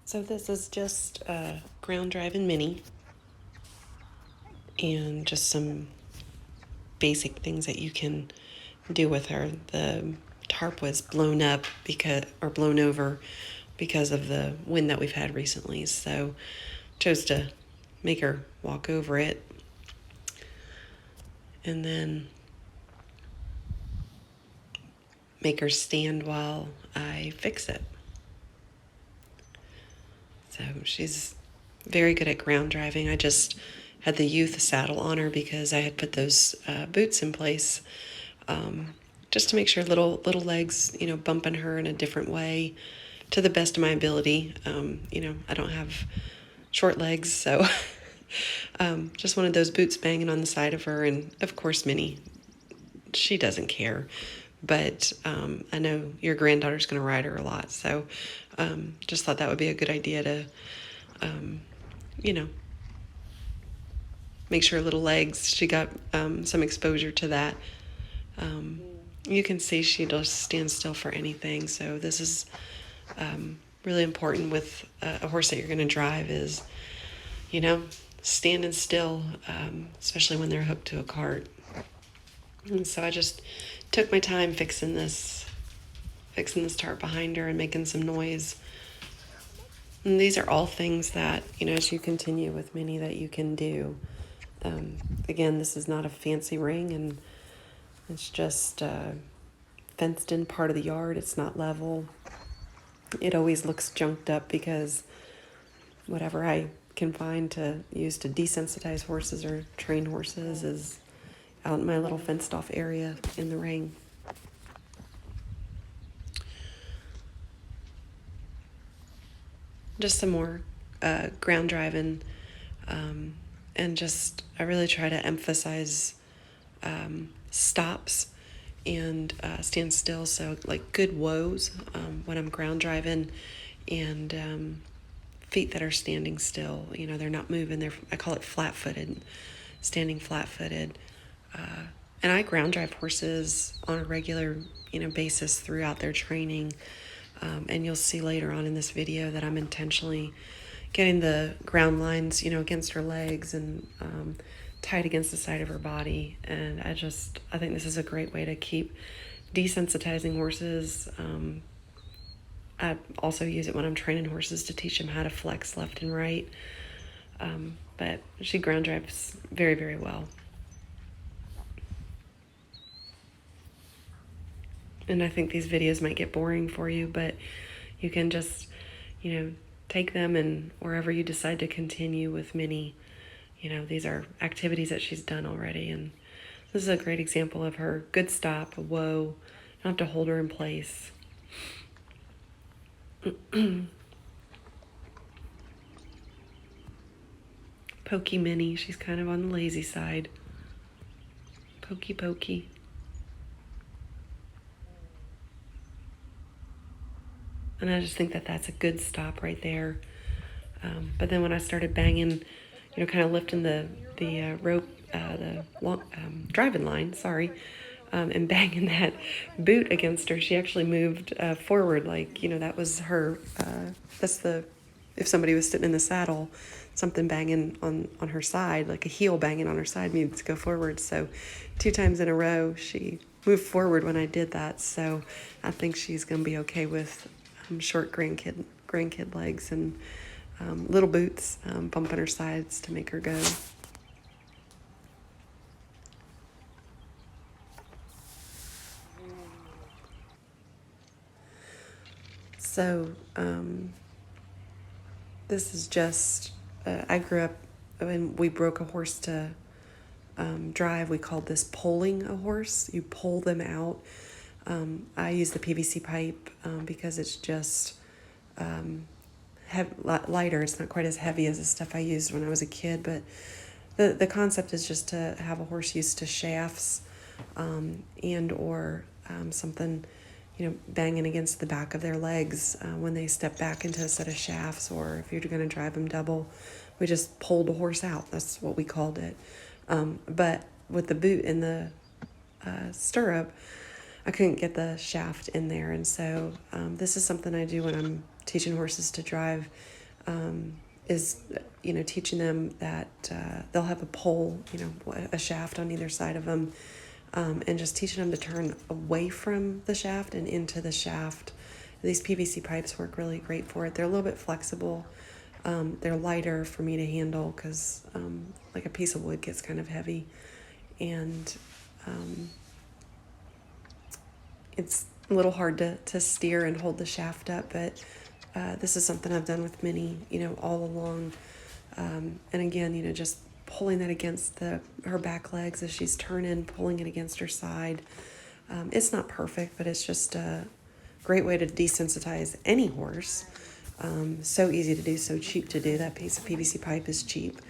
So this is just ground driving Minnie and just some basic things that you can do with her. The tarp was blown up blown over because of the wind that we've had recently. So chose to make her walk over it and then make her stand while I fix it. So she's very good at ground driving. I just had the youth saddle on her because I had put those boots in place just to make sure little legs, bumping her in a different way to the best of my ability. I don't have short legs, so just wanted those boots banging on the side of her. And of course, Minnie, she doesn't care. But I know your granddaughter's going to ride her a lot, so just thought that would be a good idea to, you know, make sure little legs, she got some exposure to that. You can see she just stand still for anything, so this is really important with a horse that you're going to drive is, standing still, especially when they're hooked to a cart. And so I just took my time fixing this tarp behind her and making some noise. And these are all things that, as you continue with Minnie, that you can do. Again, this is not a fancy ring, and it's just a fenced in part of the yard. It's not level. It always looks junked up because whatever I can find to use to desensitize horses or train horses is out in my little fenced off area in the ring. Just some more ground driving, and just I really try to emphasize stops and stand still. So like good woes when I'm ground driving, and feet that are standing still. They're not moving. I call it flat-footed, standing flat-footed. And I ground drive horses on a regular basis throughout their training. And you'll see later on in this video that I'm intentionally getting the ground lines, against her legs and tied against the side of her body. And I think this is a great way to keep desensitizing horses. I also use it when I'm training horses to teach them how to flex left and right. But she ground drives very, very well. And I think these videos might get boring for you, but you can just, take them, and wherever you decide to continue with Minnie, these are activities that she's done already. And this is a great example of her good stop, a whoa. You don't have to hold her in place. Pokey Minnie, she's kind of on the lazy side. Pokey. And I just think that that's a good stop right there. But then when I started banging, kind of lifting the rope, the driving line, and banging that boot against her, she actually moved forward. Like, that was her, if somebody was sitting in the saddle, something banging on her side, like a heel banging on her side, needs to go forward. So 2 times in a row, she moved forward when I did that. So I think she's going to be okay with short grandkid legs and little boots bumping her sides to make her go. So this is just, I grew up when we broke a horse to drive. We called this pulling a horse. You pull them out. I use the PVC pipe because it's just lighter. It's not quite as heavy as the stuff I used when I was a kid, but the concept is just to have a horse used to shafts and or something, banging against the back of their legs when they step back into a set of shafts, or if you're going to drive them double, we just pulled a horse out. That's what we called it. But with the boot and the stirrup, I couldn't get the shaft in there. And so this is something I do when I'm teaching horses to drive, is, teaching them that they'll have a pole, a shaft on either side of them, and just teaching them to turn away from the shaft and into the shaft. These PVC pipes work really great for it. They're a little bit flexible. They're lighter for me to handle because like a piece of wood gets kind of heavy, and it's a little hard to steer and hold the shaft up, but this is something I've done with Minnie, all along. And again, just pulling that against her back legs as she's turning, pulling it against her side. It's not perfect, but it's just a great way to desensitize any horse. So easy to do, so cheap to do. That piece of PVC pipe is cheap.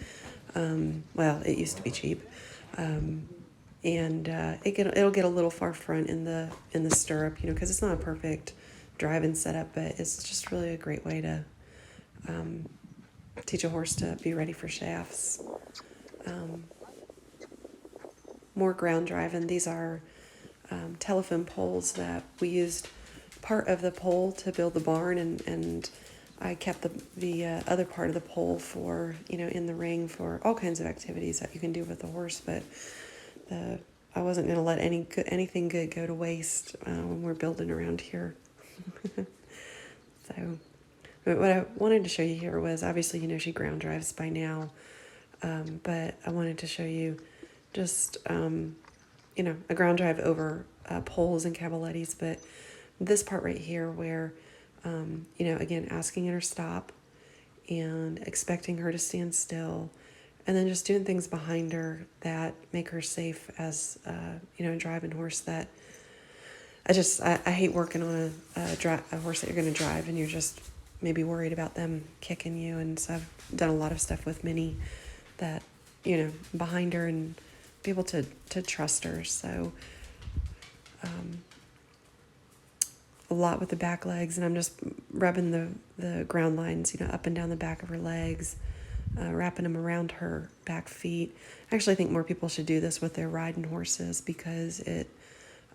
Well, it used to be cheap. And it'll get a little far front in the stirrup, because it's not a perfect driving setup, but it's just really a great way to teach a horse to be ready for shafts. More ground driving. These are telephone poles that we used part of the pole to build the barn, and I kept the other part of the pole for, in the ring for all kinds of activities that you can do with the horse, but I wasn't going to let anything good go to waste when we're building around here. So, but what I wanted to show you here was, obviously, she ground drives by now, but I wanted to show you just, a ground drive over poles and cavalettis, but this part right here where, again, asking her to stop and expecting her to stand still, and then just doing things behind her that make her safe as, a driving horse. That I hate working on a horse that you're going to drive and you're just maybe worried about them kicking you. And so I've done a lot of stuff with Minnie that, behind her, and be able to trust her. So a lot with the back legs, and I'm just rubbing the ground lines, up and down the back of her legs, wrapping them around her back feet. I actually think more people should do this with their riding horses, because it,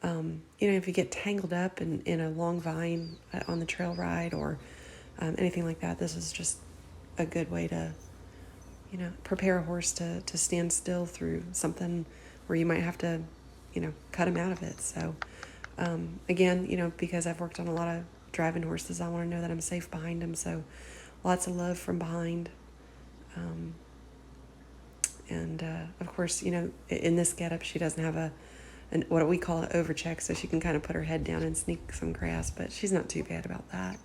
if you get tangled up in a long vine on the trail ride or anything like that, this is just a good way to, prepare a horse to stand still through something where you might have to, cut him out of it. So, again, because I've worked on a lot of driving horses, I want to know that I'm safe behind them. So lots of love from behind. And of course, in this getup, she doesn't have what we call an overcheck, so she can kind of put her head down and sneak some grass, but she's not too bad about that.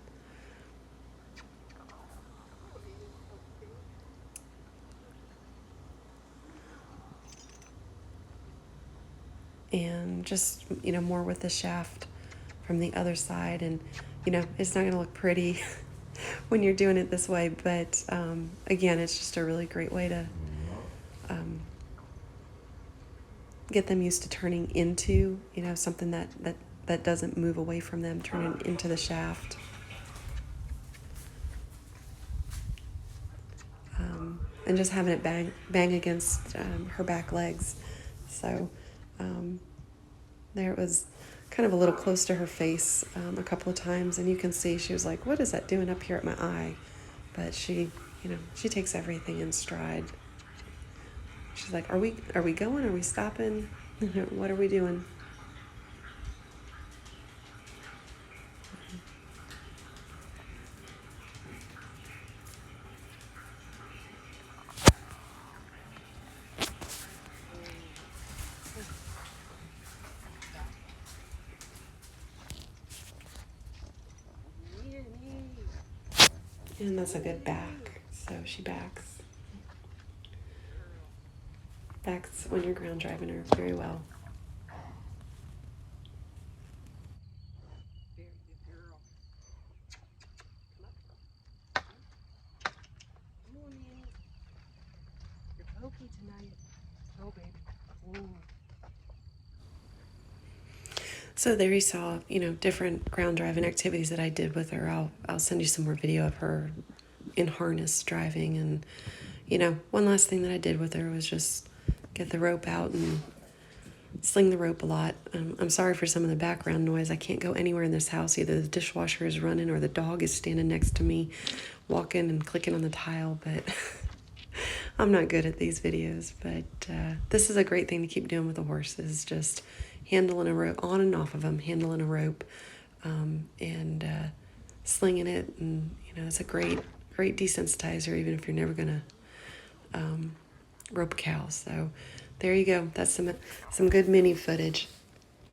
And just, more with the shaft from the other side. And, it's not going to look pretty when you're doing it this way, but again, it's just a really great way to get them used to turning into, something that doesn't move away from them, turning into the shaft. And just having it bang against her back legs. So there it was, kind of a little close to her face a couple of times, and you can see she was like, what is that doing up here at my eye? But she takes everything in stride. She's like, are we going? Are we stopping? What are we doing? And that's a good back. So she backs when you're ground driving her very well. Come on, Minnie. You're pokey tonight. Oh, baby. Ooh. So there you saw, different ground driving activities that I did with her. I'll send you some more video of her in harness driving. And, one last thing that I did with her was just get the rope out and sling the rope a lot. I'm sorry for some of the background noise. I can't go anywhere in this house. Either the dishwasher is running or the dog is standing next to me, walking and clicking on the tile, but I'm not good at these videos. But this is a great thing to keep doing with the horses, just handling a rope, on and off of them, handling a rope, and slinging it. And, it's a great desensitizer, even if you're never going to rope a cow. So there you go. That's some good Minnie footage.